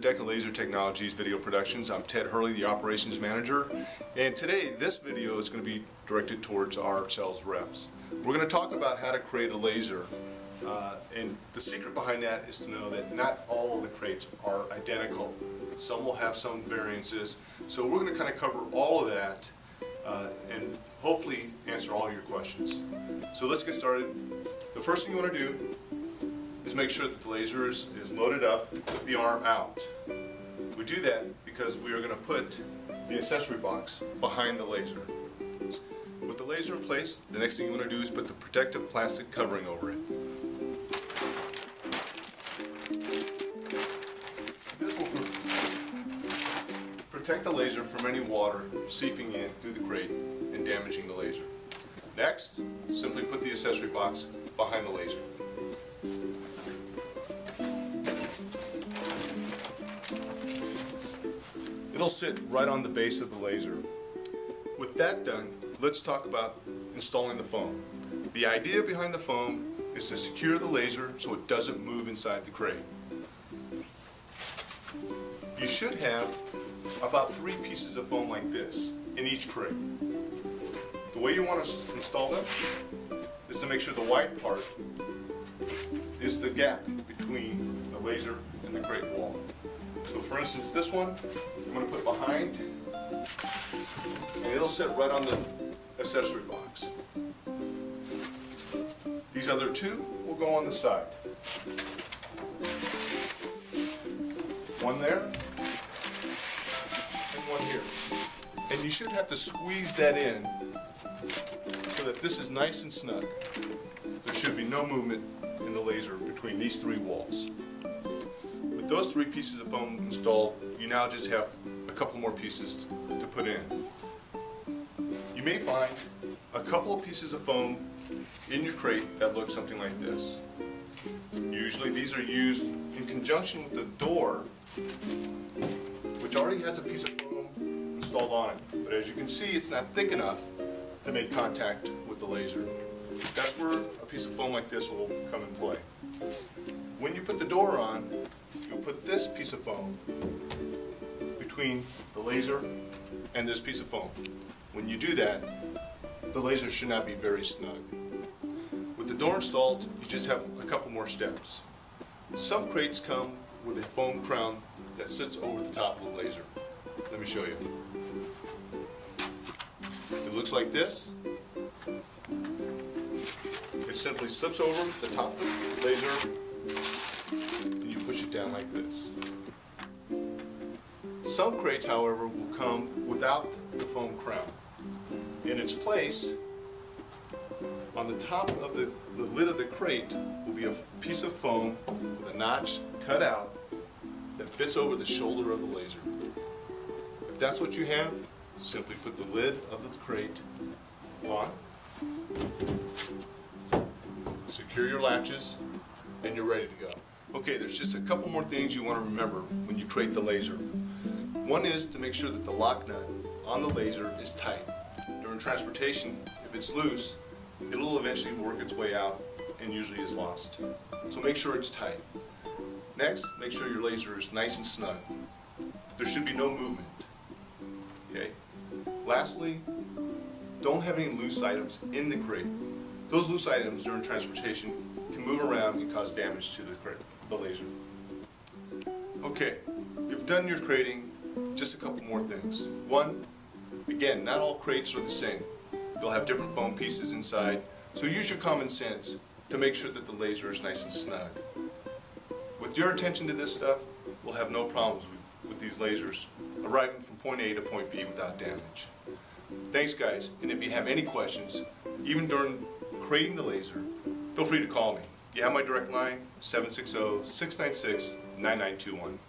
DEKA Laser Technologies Video Productions. I'm Ted Hurley, the Operations Manager, and today this video is going to be directed towards our sales reps. We're going to talk about how to create a laser, and the secret behind that is to know that not all of the crates are identical. Some will have some variances, so we're going to kind of cover all of that and hopefully answer all your questions. So let's get started. The first thing you want to do is make sure that the laser is loaded up with the arm out. We do that because we are going to put the accessory box behind the laser. With the laser in place, the next thing you want to do is put the protective plastic covering over it. This will protect the laser from any water seeping in through the crate and damaging the laser. Next, simply put the accessory box behind the laser. It'll sit right on the base of the laser. With that done, let's talk about installing the foam. The idea behind the foam is to secure the laser so it doesn't move inside the crate. You should have about 3 pieces of foam like this in each crate. The way you want to install them is to make sure the white part is the gap between the laser and the crate wall. So for instance, this one I'm going to put behind, and it'll sit right on the accessory box. These other 2 will go on the side. One there, and one here. And you should have to squeeze that in so that this is nice and snug. There should be no movement in the laser between these 3 walls. With those 3 pieces of foam installed, you now just have a couple more pieces to put in. You may find a couple of pieces of foam in your crate that look something like this. Usually these are used in conjunction with the door, which already has a piece of foam installed on it. But as you can see, it's not thick enough to make contact with the laser. That's where a piece of foam like this will come in play. When you put the door on, you'll put this piece of foam between the laser and this piece of foam. When you do that, the laser should not be very snug. With the door installed, you just have a couple more steps. Some crates come with a foam crown that sits over the top of the laser. Let me show you. It looks like this. It simply slips over the top of the laser and you push it down like this. Some crates, however, will come without the foam crown. In its place, on the top of the lid of the crate will be a piece of foam with a notch cut out that fits over the shoulder of the laser. If that's what you have, simply put the lid of the crate on, secure your latches, and you're ready to go. Okay, there's just a couple more things you want to remember when you crate the laser. One is to make sure that the lock nut on the laser is tight. During transportation, if it's loose, it'll eventually work its way out and usually is lost. So make sure it's tight. Next, make sure your laser is nice and snug. There should be no movement. Okay. Lastly, don't have any loose items in the crate. Those loose items during transportation can move around and cause damage to the laser. Okay, you've done your crating. Just a couple more things. One, again, not all crates are the same. You'll have different foam pieces inside, so use your common sense to make sure that the laser is nice and snug. With your attention to this stuff, we'll have no problems with these lasers arriving from point A to point B without damage. Thanks guys, and if you have any questions, even during crating the laser, feel free to call me. You have my direct line, 760-696-9921.